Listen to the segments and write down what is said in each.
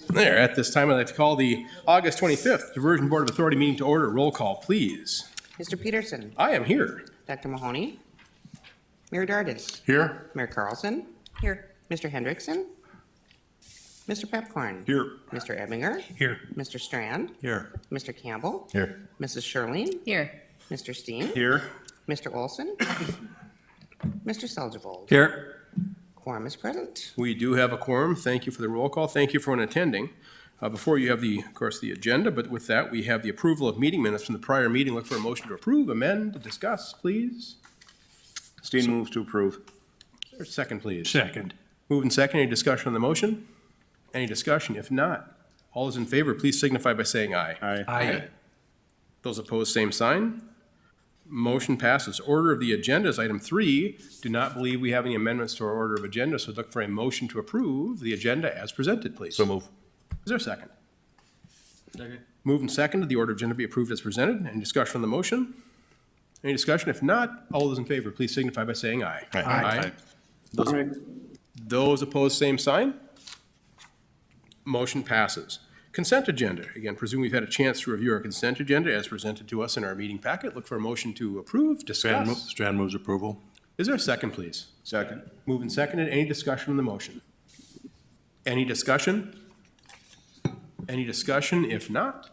There, at this time, I'd like to call the August 25th Diversion Board of Authority meeting to order. Roll call, please. Mr. Peterson. I am here. Dr. Mahoney. Mayor Dardis. Here. Mayor Carlson. Here. Mr. Hendrickson. Mr. Pepcorn. Here. Mr. Ebinger. Here. Mr. Strand. Here. Mr. Campbell. Here. Mrs. Shirlene. Here. Mr. Steen. Here. Mr. Olson. Mr. Seljevold. Here. Quorum is present. We do have a quorum. Thank you for the roll call. Thank you for attending. Before you have of course, the agenda, but with that, we have the approval of meeting minutes from the prior meeting. Look for a motion to approve, amend, discuss, please. Steen moves to approve. Is there a second, please? Second. Moved and second. Any discussion on the motion? Any discussion? If not, all those in favor, please signify by saying aye. Aye. Those opposed, same sign. Motion passes. Order of the agenda is item 3. Do not believe we have any amendments to our order of agenda, so look for a motion to approve the agenda as presented, please. So move. Is there a second? Second. Moved and seconded, the order of agenda be approved as presented. Any discussion on the motion? Any discussion? If not, all those in favor, please signify by saying aye. Aye. Those opposed, same sign. Motion passes. Consent agenda. Again, presume we've had a chance to review our consent agenda as presented to us in our meeting packet. Look for a motion to approve, discuss. Strand moves approval. Is there a second, please? Second. Moved and seconded. Any discussion on the motion? Any discussion? Any discussion? If not,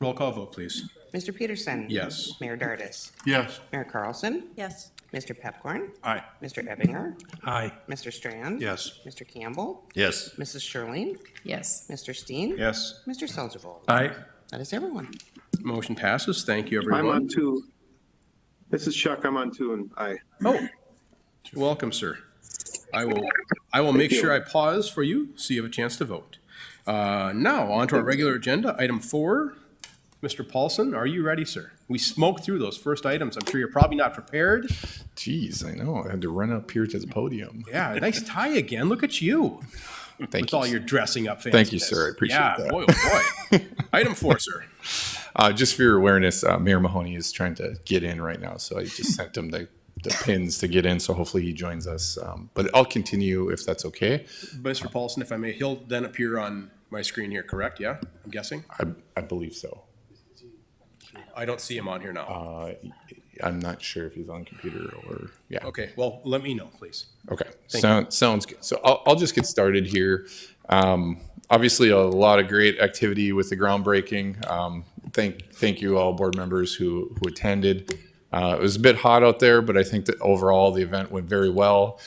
roll call vote, please. Mr. Peterson. Yes. Mayor Dardis. Yes. Mayor Carlson. Yes. Mr. Pepcorn. Aye. Mr. Ebinger. Aye. Mr. Strand. Yes. Mr. Campbell. Yes. Mrs. Shirlene. Yes. Mr. Steen. Yes. Mr. Seljevold. Aye. That is everyone. Motion passes. Thank you, I'm everyone. on 2. This is Chuck. I'm on 2 and aye. Oh, welcome, sir. I will make sure I pause for you so you have a chance to vote. Now, on to our regular agenda. Item 4. Mr. Paulson, are you ready, sir? We smoked through those first items. I'm sure you're probably not prepared. Jeez, I know. I had to run up here to the podium. Yeah, nice tie again. Look at you. Thank With you. all your dressing up fanciness. Thank you, sir. I appreciate yeah, that. boy, oh boy. Item 4, sir. Just for your awareness, Mayor Mahoney is trying to get in right now, so I just sent him the pins to get in, so hopefully he joins us. But I'll continue if that's okay. Mr. Paulson, if I may, he'll then appear on my screen here, correct? Yeah, I'm guessing? I believe so. I don't see him on here now. I'm not sure if he's on computer or, yeah. Okay, well, let me know, please. Okay, Thank sounds good. So I'll just get started here. Obviously, a lot of great activity with the groundbreaking. Thank you all board members who attended. It was a bit hot out there, but I think that overall the event went very well.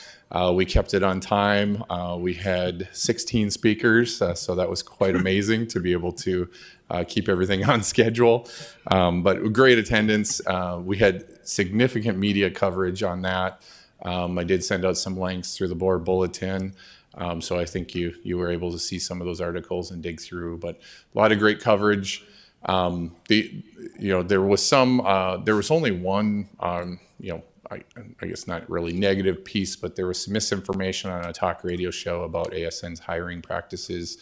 We kept it on time. We had 16 speakers, so that was quite amazing to be able to keep everything on schedule. But great attendance. We had significant media coverage on that. I did send out some links through the board bulletin. So I think you were able to see some of those articles and dig through, but a lot of great coverage. There was only one, I guess not really negative piece, but there was some misinformation on a talk radio show about ASN's hiring practices,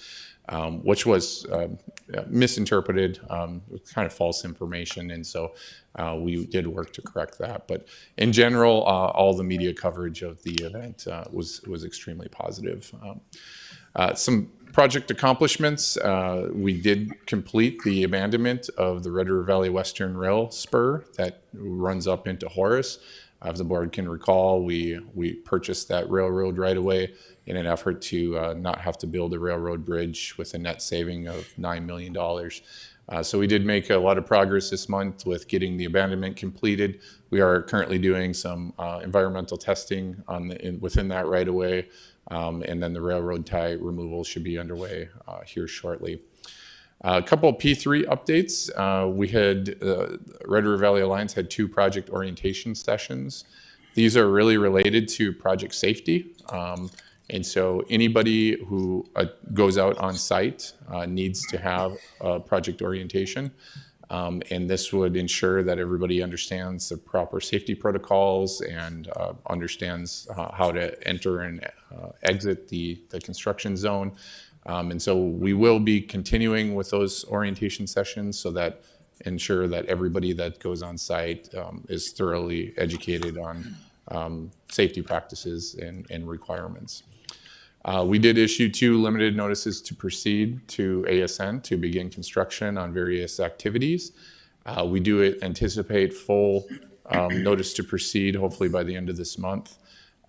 which was misinterpreted, kind of false information. And so we did work to correct that. But in general, all the media coverage of the event was extremely positive. Some project accomplishments. We did complete the abandonment of the Red River Valley Western Rail spur that runs up into Horace. As the board can recall, we purchased that railroad right away in an effort to not have to build a railroad bridge with a net saving of $9 million. So we did make a lot of progress this month with getting the abandonment completed. We are currently doing some environmental testing within that right away, and then the railroad tie removal should be underway here shortly. A couple of P3 updates. We had Red River Valley Alliance had 2 project orientation sessions. These are really related to project safety. And so anybody who goes out on site needs to have a project orientation. And this would ensure that everybody understands the proper safety protocols and understands how to enter and exit the construction zone. And so we will be continuing with those orientation sessions so that ensure that everybody that goes on site is thoroughly educated on safety practices and requirements. We did issue 2 limited notices to proceed to ASN to begin construction on various activities. We do anticipate full notice to proceed, hopefully by the end of this month.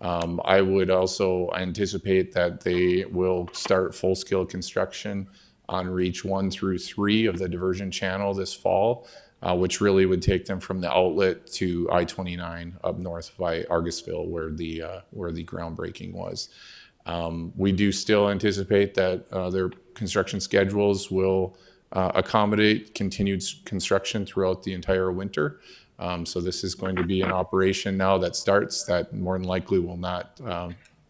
I would also anticipate that they will start full-scale construction on Reach 1 through 3 of the diversion channel this fall, which really would take them from the outlet to I-29 up north by Argusville, where the groundbreaking was. We do still anticipate that their construction schedules will accommodate continued construction throughout the entire winter. So this is going to be an operation now that starts that more than likely will not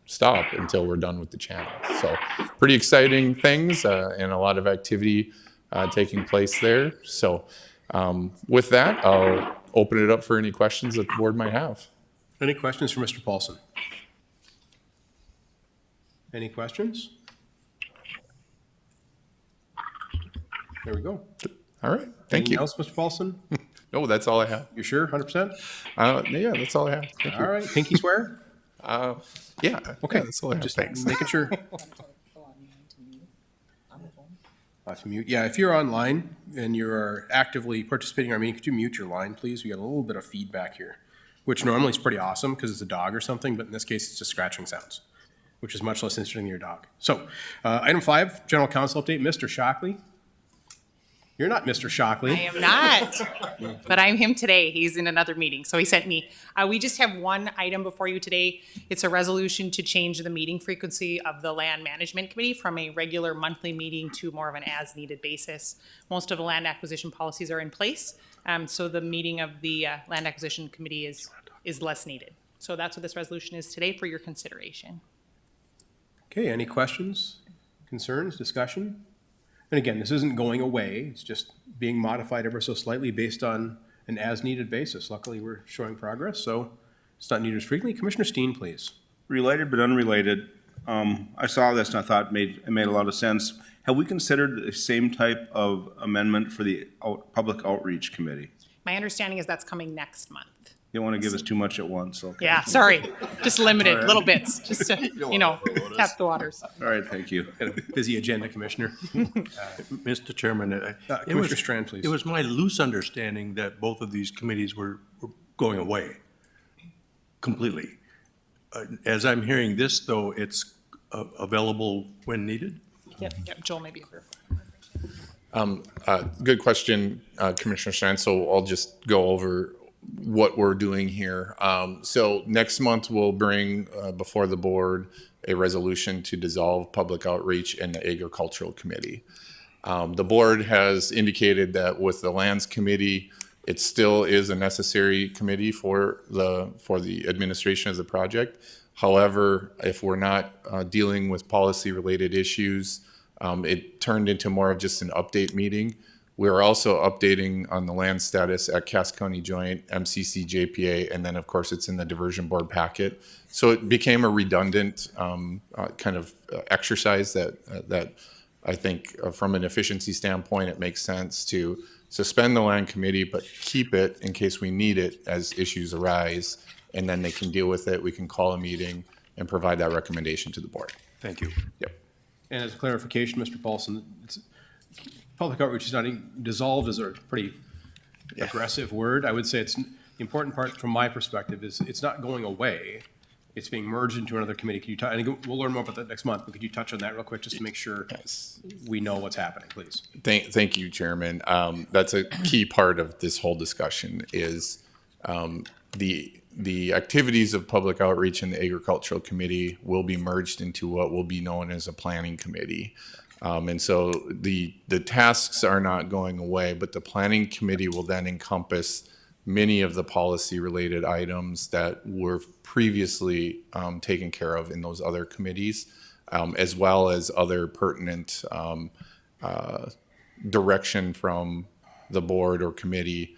stop until we're done with the channel. So pretty exciting things and a lot of activity taking place there. So with that, I'll open it up for any questions that the board might have. Any questions for Mr. Paulson? Any questions? There we go. All right, thank Anything you. else, Mr. Paulson? No, that's all I have. You sure, 100%? Yeah, that's all I have. Thank you. All right, pinky swear? Yeah. Okay, Yeah, that's all I have. just Thanks. making sure. To mute. Yeah, if you're online and you're actively participating in our meeting, could you mute your line, please? We got a little bit of feedback here, which normally is pretty awesome because it's a dog or something, but in this case, it's just scratching sounds, which is much less interesting than your dog. So, item 5, General Counsel update, Mr. Shockley. You're not Mr. Shockley. I am not, but I'm him today. He's in another meeting, so he sent me. We just have one item before you today. It's a resolution to change the meeting frequency of the Land Management Committee from a regular monthly meeting to more of an as-needed basis. Most of the land acquisition policies are in place, so the meeting of the Land Acquisition Committee is less needed. So that's what this resolution is today for your consideration. Okay, any questions, concerns, discussion? And again, this isn't going away. It's just being modified ever so slightly based on an as-needed basis. Luckily, we're showing progress, so it's not needed as frequently. Commissioner Steen, please. Related but unrelated. I saw this and I thought it made a lot of sense. Have we considered the same type of amendment for the Public Outreach Committee? My understanding is that's coming next month. You don't want to give us too much at once, okay? Yeah, sorry, just limited, little bits, just to, tap the waters. All right, thank you. Got a busy agenda, Commissioner. Mr. Chairman, Commissioner Strand, please. It was my loose understanding that both of these committees were going away completely. As I'm hearing this, though, it's available when needed? Yep, Joel may be here. Good question, Commissioner Strand. So I'll just go over what we're doing here. So next month, we'll bring before the board a resolution to dissolve public outreach in the agricultural committee. The board has indicated that with the lands committee, it still is a necessary committee for the administration of the project. However, if we're not dealing with policy related issues, it turned into more of just an update meeting. We're also updating on the land status at Cass County Joint, MCC, JPA, and then of course it's in the diversion board packet. So it became a redundant kind of exercise that I think from an efficiency standpoint, it makes sense to suspend the land committee, but keep it in case we need it as issues arise, and then they can deal with it. We can call a meeting and provide that recommendation to the board. Thank you. Yep. And as a clarification, Mr. Paulson, public outreach is not dissolved is a pretty aggressive word. I would say the important part from my perspective is it's not going away. It's being merged into another committee. Could you I think we'll learn more about that next month, but could you touch on that real quick just to make sure we know what's happening, please? Thank you, Chairman. That's a key part of this whole discussion is the activities of public outreach in the agricultural committee will be merged into what will be known as a planning committee. And so the tasks are not going away, but the planning committee will then encompass many of the policy related items that were previously taken care of in those other committees, as well as other pertinent direction from the board or committee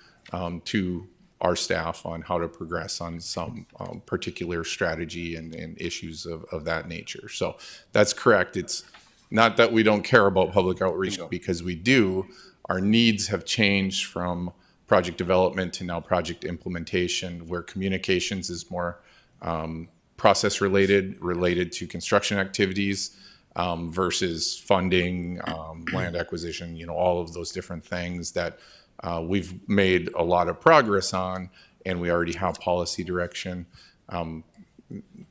to our staff on how to progress on some particular strategy and issues of that nature. So that's correct. It's not that we don't care about public outreach, because we do. Our needs have changed from project development to now project implementation, where communications is more process related to construction activities versus funding, land acquisition, all of those different things that we've made a lot of progress on, and we already have policy direction.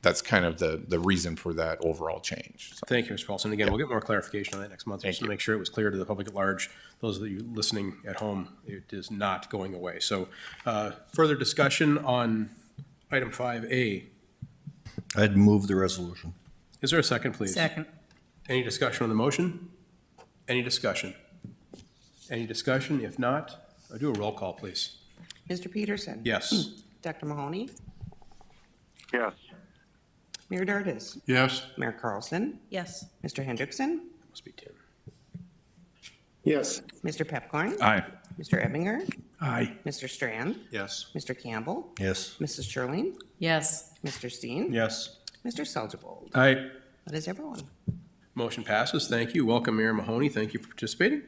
That's kind of the reason for that overall change. So, Thank you, Mr. Paulson. Again, we'll get more clarification on that next month, just to make sure it was clear to the public at large. Those of you listening at home, it is not going away. So further discussion on item 5A. I'd move the resolution. Is there a second, please? Second. Any discussion on the motion? Any discussion? Any discussion? If not, I'll do a roll call, please. Mr. Peterson? Yes. Dr. Mahoney? Yes. Mayor Dardis? Yes. Mayor Carlson? Yes. Mr. Hendrickson? Must be Tim. Yes. Mr. Pepcorn? Aye. Mr. Ebinger? Aye. Mr. Strand? Yes. Mr. Campbell? Yes. Mrs. Sherling? Yes. Mr. Steen? Yes. Mr. Selgerbold? Aye. That is everyone. Motion passes. Thank you. Welcome, Mayor Mahoney. Thank you for participating.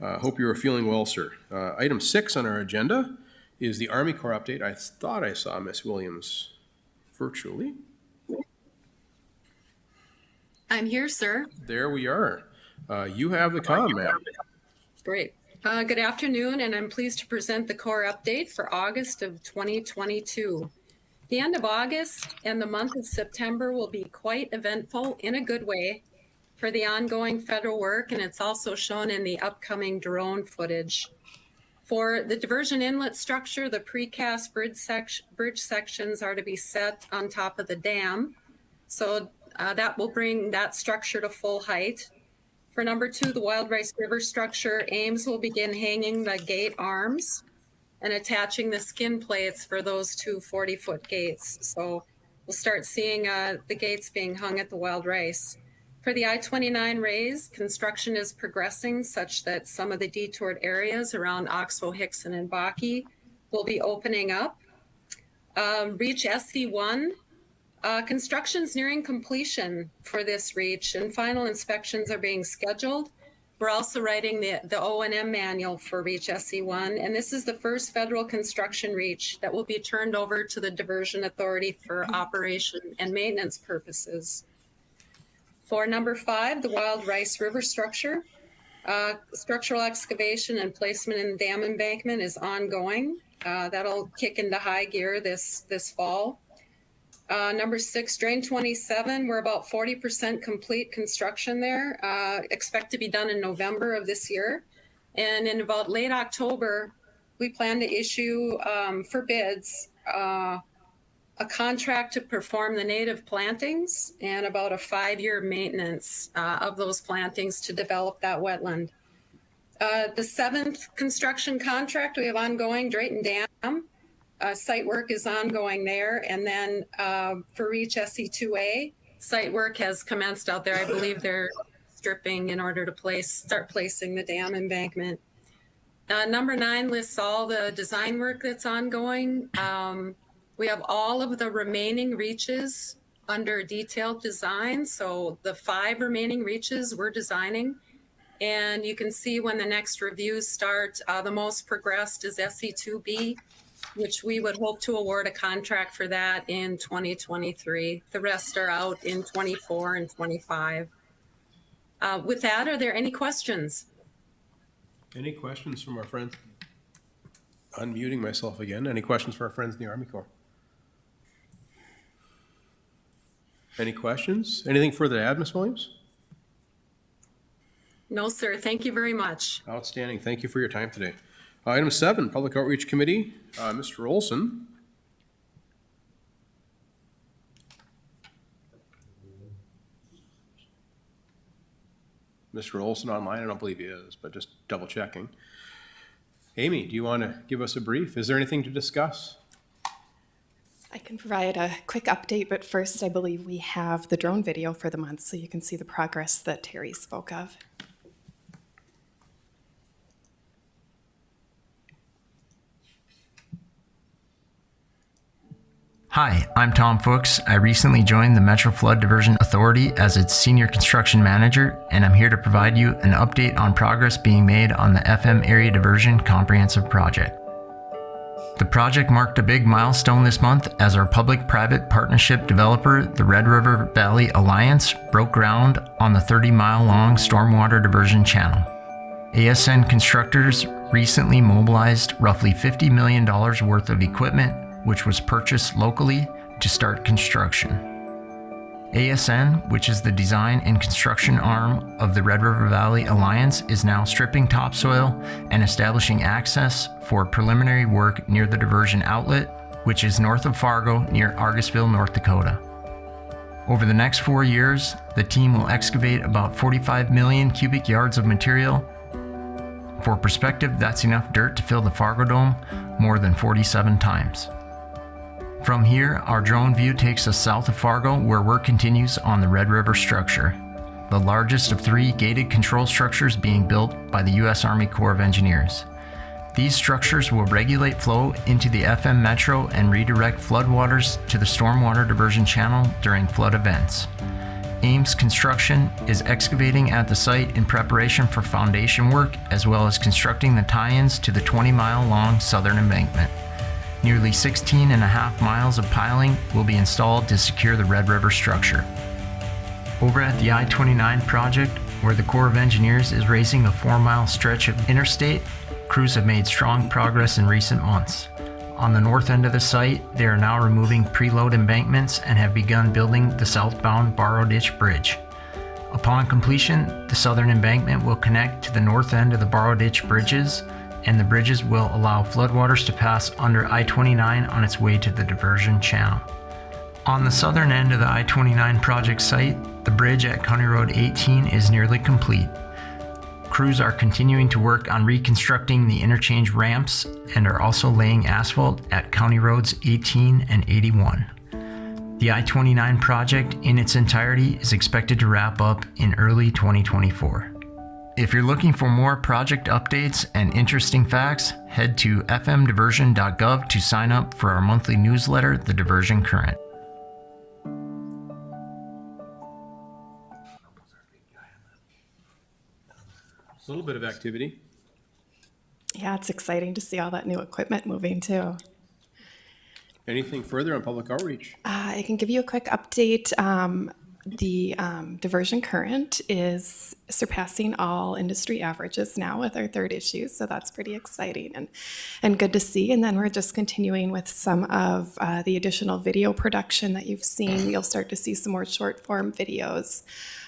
Hope you are feeling well, sir. Item 6 on our agenda is the Army Corps update. I thought I saw Miss Williams virtually. I'm here, sir. There we are. You have the comm, ma'am. Great. Good afternoon, and I'm pleased to present the core update for August of 2022. The end of August and the month of September will be quite eventful in a good way for the ongoing federal work, and it's also shown in the upcoming drone footage. For the diversion inlet structure, the precast bridge sections are to be set on top of the dam. So that will bring that structure to full height. For number 2, the Wild Rice River structure, Ames will begin hanging the gate arms and attaching the skin plates for those 2 40-foot gates. So we'll start seeing the gates being hung at the Wild Rice. For the I-29 raise, construction is progressing such that some of the detoured areas around Oxbow, Hickson, and Bakke will be opening up. Reach SC1, construction's nearing completion for this reach, and final inspections are being scheduled. We're also writing the O&M manual for Reach SC1, and this is the first federal construction reach that will be turned over to the Diversion Authority for operation and maintenance purposes. For number 5, the Wild Rice River structure, structural excavation and placement in the dam embankment is ongoing. That'll kick into high gear this fall. Number 6, Drain 27, we're about 40% complete construction there. Expect to be done in November of this year. And in about late October, we plan to issue for bids a contract to perform the native plantings and about a 5-year maintenance of those plantings to develop that wetland. The 7th construction contract we have ongoing, Drayton Dam. Site work is ongoing there. And then for Reach SC2A, site work has commenced out there. I believe they're stripping in order to start placing the dam embankment. Number 9 lists all the design work that's ongoing. We have all of the remaining reaches under detailed design. So the 5 remaining reaches we're designing. And you can see when the next reviews start, the most progressed is SC2B, which we would hope to award a contract for that in 2023. The rest are out in 24 and 25. With that, are there any questions? Any questions from our friends? Unmuting myself again. Any questions for our friends in the Army Corps? Any questions? Anything further to add, Ms. Williams? No, sir. Thank you very much. Outstanding. Thank you for your time today. Item 7, Public Outreach Committee, Mr. Olson. Mr. Olson online? I don't believe he is, but just double checking. Amy, do you want to give us a brief? Is there anything to discuss? I can provide a quick update, but first I believe we have the drone video for the month so you can see the progress that Terry spoke of. Hi, I'm Tom Fuchs. I recently joined the Metro Flood Diversion Authority as its Senior Construction Manager, and I'm here to provide you an update on progress being made on the FM Area Diversion Comprehensive Project. The project marked a big milestone this month as our public-private partnership developer, the Red River Valley Alliance, broke ground on the 30-mile-long stormwater diversion channel. ASN constructors recently mobilized roughly $50 million worth of equipment, which was purchased locally to start construction. ASN, which is the design and construction arm of the Red River Valley Alliance, is now stripping topsoil and establishing access for preliminary work near the diversion outlet, which is north of Fargo near Argusville, North Dakota. Over the next 4 years, the team will excavate about 45 million cubic yards of material. For perspective, that's enough dirt to fill the Fargo Dome more than 47 times. From here, our drone view takes us south of Fargo, where work continues on the Red River structure, the largest of 3 gated control structures being built by the U.S. Army Corps of Engineers. These structures will regulate flow into the FM Metro and redirect floodwaters to the stormwater diversion channel during flood events. Ames Construction is excavating at the site in preparation for foundation work, as well as constructing the tie-ins to the 20-mile-long southern embankment. Nearly 16.5 miles of piling will be installed to secure the Red River structure. Over at the I-29 project, where the Corps of Engineers is raising a 4-mile stretch of interstate, crews have made strong progress in recent months. On the north end of the site, they are now removing preload embankments and have begun building the southbound Borrow Ditch Bridge. Upon completion, the southern embankment will connect to the north end of the Borrow Ditch bridges, and the bridges will allow floodwaters to pass under I-29 on its way to the diversion channel. On the southern end of the I-29 project site, the bridge at County Road 18 is nearly complete. Crews are continuing to work on reconstructing the interchange ramps and are also laying asphalt at County Roads 18 and 81. The I-29 project in its entirety is expected to wrap up in early 2024. If you're looking for more project updates and interesting facts, head to fmdiversion.gov to sign up for our monthly newsletter, The Diversion Current. A little bit of activity. Yeah, it's exciting to see all that new equipment moving too. Anything further on public outreach? I can give you a quick update. The diversion current is surpassing all industry averages now with our 3rd issue, so that's pretty exciting and good to see. And then we're just continuing with some of the additional video production that you've seen. You'll start to see some more short form videos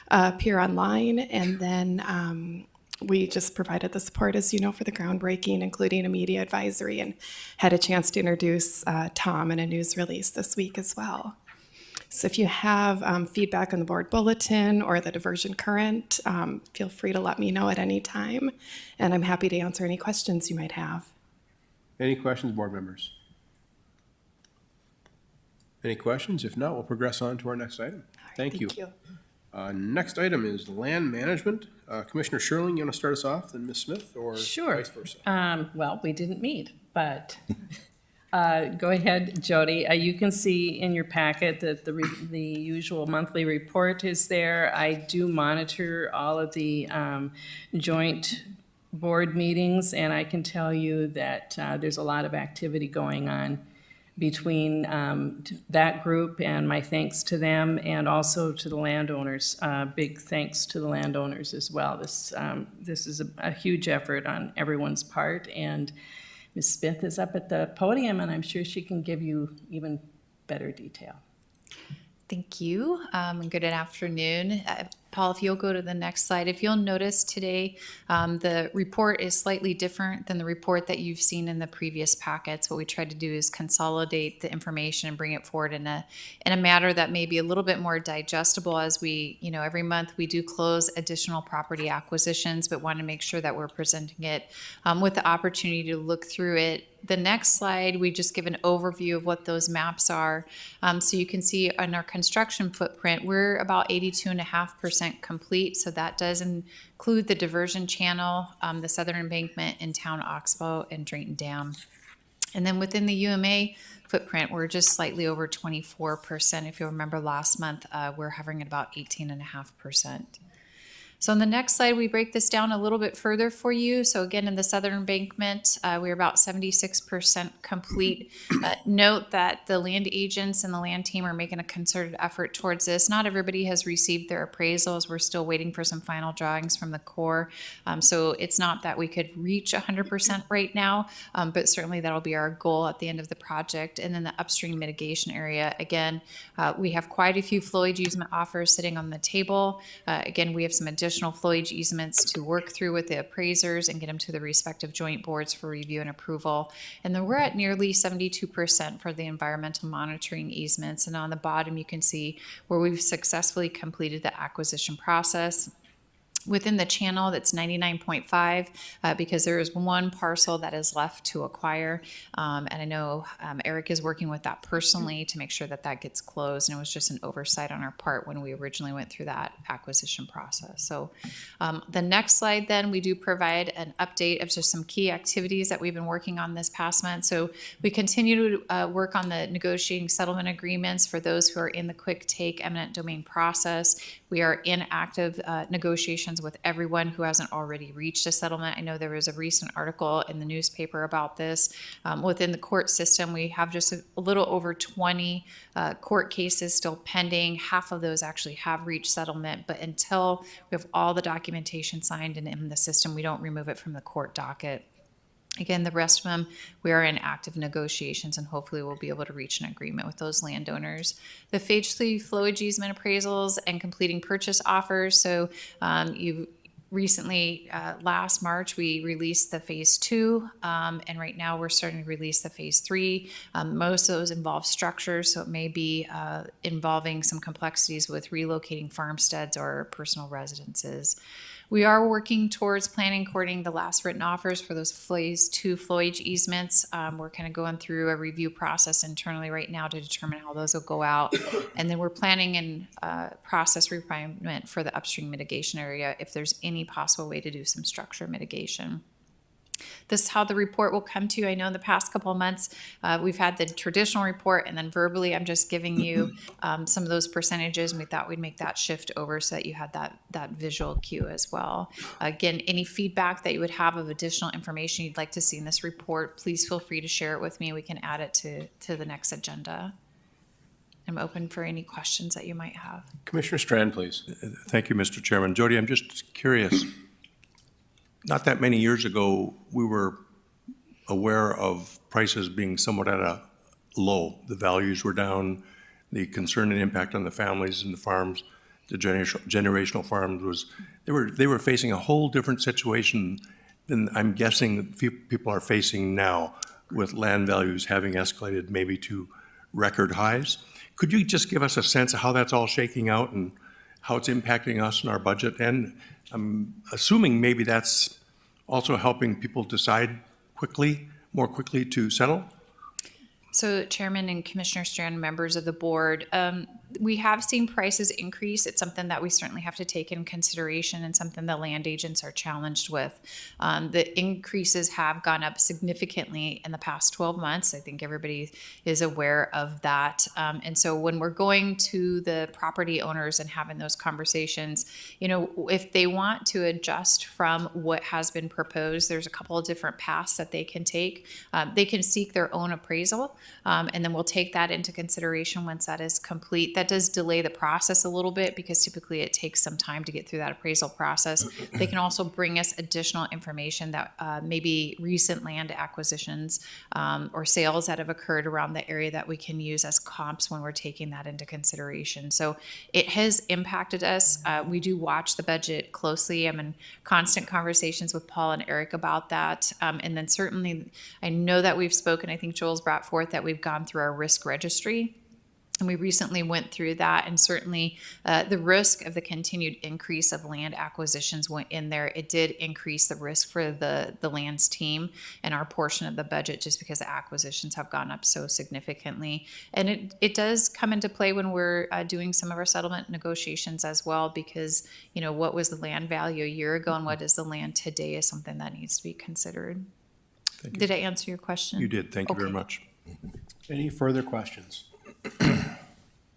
appear online, and then we just provided the support, as you know, for the groundbreaking, including a media advisory, and had a chance to introduce Tom in a news release this week as well. So if you have feedback on the board bulletin or the diversion current, feel free to let me know at any time, and I'm happy to answer any questions you might have. Any questions, board members? Any questions? If not, we'll progress on to our next item. Thank you. Next item is land management. Commissioner Sherling, you want to start us off, then Ms. Smith, or Sure. vice versa? Well, we didn't meet, but go ahead, Jody. You can see in your packet that the usual monthly report is there. I do monitor all of the joint board meetings, and I can tell you that there's a lot of activity going on between that group, and my thanks to them, and also to the landowners. Big thanks to the landowners as well. This is a huge effort on everyone's part, and Ms. Smith is up at the podium, and I'm sure she can give you even better detail. Thank you, and good afternoon. Paul, if you'll go to the next slide, if you'll notice today, the report is slightly different than the report that you've seen in the previous packets. What we tried to do is consolidate the information and bring it forward in a manner that may be a little bit more digestible, as we, every month we do close additional property acquisitions, but want to make sure that we're presenting it with the opportunity to look through it. The next slide, we just give an overview of what those maps are. So you can see on our construction footprint, we're about 82.5% complete. So that does include the diversion channel, the southern embankment in town Oxbow and Drayton Dam. And then within the UMA footprint, we're just slightly over 24%. If you remember last month, we're hovering at about 18.5%. So on the next slide, we break this down a little bit further for you. So again, in the southern embankment, we're about 76% complete. Note that the land agents and the land team are making a concerted effort towards this. Not everybody has received their appraisals. We're still waiting for some final drawings from the Corps. So it's not that we could reach 100% right now, but certainly that'll be our goal at the end of the project. And then the upstream mitigation area, again, we have quite a few flowage easement offers sitting on the table. Again, we have some additional flowage easements to work through with the appraisers and get them to the respective joint boards for review and approval. And then we're at nearly 72% for the environmental monitoring easements. And on the bottom, you can see where we've successfully completed the acquisition process. Within the channel, that's 99.5 because there is one parcel that is left to acquire. And I know Eric is working with that personally to make sure that that gets closed. And it was just an oversight on our part when we originally went through that acquisition process. So the next slide, then, we do provide an update of just some key activities that we've been working on this past month. So we continue to work on the negotiating settlement agreements for those who are in the quick take eminent domain process. We are in active negotiations with everyone who hasn't already reached a settlement. I know there was a recent article in the newspaper about this. Within the court system, we have just a little over 20 court cases still pending. Half of those actually have reached settlement, but until we have all the documentation signed and in the system, we don't remove it from the court docket. Again, the rest of them, we are in active negotiations and hopefully we'll be able to reach an agreement with those landowners. The phase 3 flowage easement appraisals and completing purchase offers. So you recently, last March, we released the phase 2, and right now we're starting to release the phase 3. Most of those involve structures, so it may be involving some complexities with relocating farmsteads or personal residences. We are working towards planning, coordinating the last written offers for those phase 2 flowage easements. We're kind of going through a review process internally right now to determine how those will go out. And then we're planning and process refinement for the upstream mitigation area if there's any possible way to do some structure mitigation. This is how the report will come to you. I know in the past couple of months, we've had the traditional report, and then verbally, I'm just giving you some of those percentages, and we thought we'd make that shift over so that you had that visual cue as well. Again, any feedback that you would have of additional information you'd like to see in this report, please feel free to share it with me. We can add it to the next agenda. I'm open for any questions that you might have. Commissioner Strand, please. Thank you, Mr. Chairman. Jody, I'm just curious. Not that many years ago, we were aware of prices being somewhat at a low. The values were down, the concern and impact on the families and the farms, the generational farms was, they were facing a whole different situation than I'm guessing people are facing now with land values having escalated maybe to record highs. Could you just give us a sense of how that's all shaking out and how it's impacting us and our budget? And I'm assuming maybe that's also helping people decide more quickly to settle? So Chairman and Commissioner Strand, members of the board, we have seen prices increase. It's something that we certainly have to take in consideration and something the land agents are challenged with. The increases have gone up significantly in the past 12 months. I think everybody is aware of that. And so when we're going to the property owners and having those conversations, you know, if they want to adjust from what has been proposed, there's a couple of different paths that they can take. They can seek their own appraisal, and then we'll take that into consideration once that is complete. That does delay the process a little bit because typically it takes some time to get through that appraisal process. They can also bring us additional information that maybe recent land acquisitions or sales that have occurred around the area that we can use as comps when we're taking that into consideration. So it has impacted us. We do watch the budget closely. I'm in constant conversations with Paul and Eric about that. And then certainly I know that we've spoken, I think Joel's brought forth that we've gone through our risk registry. And we recently went through that, and certainly the risk of the continued increase of land acquisitions went in there. It did increase the risk for the lands team and our portion of the budget just because the acquisitions have gone up so significantly. And it does come into play when we're doing some of our settlement negotiations as well, because, you know, what was the land value a year ago and what is the land today is something that needs to be considered. Did I answer your question? You did. Thank you very much. Any further questions?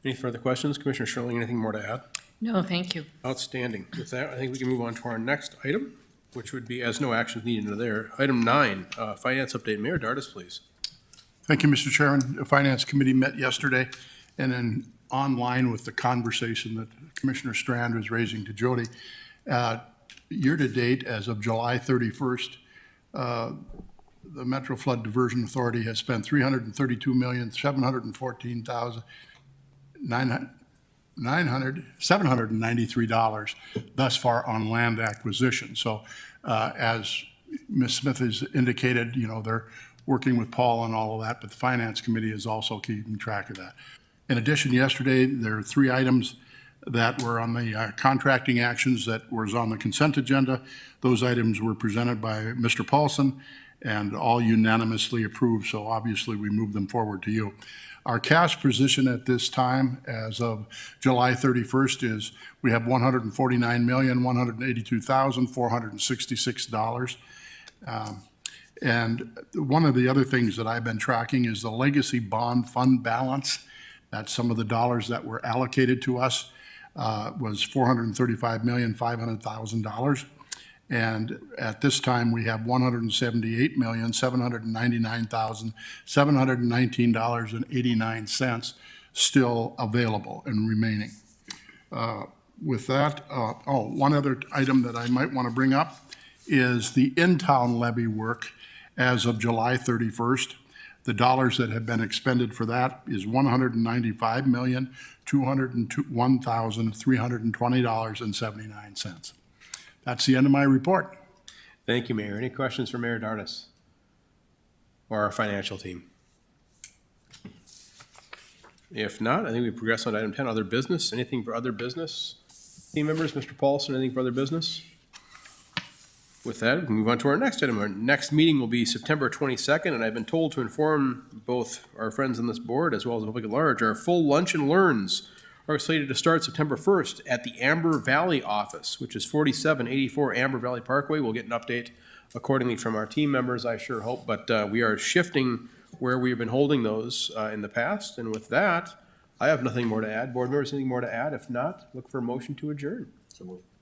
Any further questions? Commissioner Shirley, anything more to add? No, thank you. Outstanding. With that, I think we can move on to our next item, which would be, as no action is needed there, item 9, finance update. Mayor Dardis, please. Thank you, Mr. Chairman. The Finance Committee met yesterday, and then online with the conversation that Commissioner Strand was raising to Jody. Year-to-date, as of July 31st, the Metro Flood Diversion Authority has spent $332,743 thus far on land acquisition. So as Ms. Smith has indicated, you know, they're working with Paul on all of that, but the Finance Committee is also keeping track of that. In addition, yesterday, there are 3 items that were on the contracting actions that was on the consent agenda. Those items were presented by Mr. Paulson and all unanimously approved, so obviously we move them forward to you. Our cash position at this time, as of July 31st, is we have $149,182,466. And one of the other things that I've been tracking is the legacy bond fund balance. That's some of the dollars that were allocated to us, was $435,500,000. And at this time, we have $178,799,719.89 still available and remaining. With that, one other item that I might want to bring up is the in-town levy work as of July 31st. The dollars that have been expended for that is $195,201,320.79. That's the end of my report. Thank you, Mayor. Any questions for Mayor Dardis or our financial team? If not, I think we progress on to item 10, other business. Anything for other business? Team members, Mr. Paulson, anything for other business? With that, we can move on to our next item. Our next meeting will be September 22nd, and I've been told to inform both our friends on this board as well as the public at large, our full lunch and learns are slated to start September 1st at the Amber Valley office, which is 4784 Amber Valley Parkway. We'll get an update accordingly from our team members, I sure hope, but we are shifting where we've been holding those in the past. And with that, I have nothing more to add. Board members, anything more to add? If not, look for a motion to adjourn.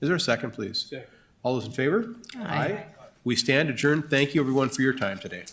Is there a second, please? Second. All those in favor? Aye. We stand adjourned. Thank you, everyone, for your time today.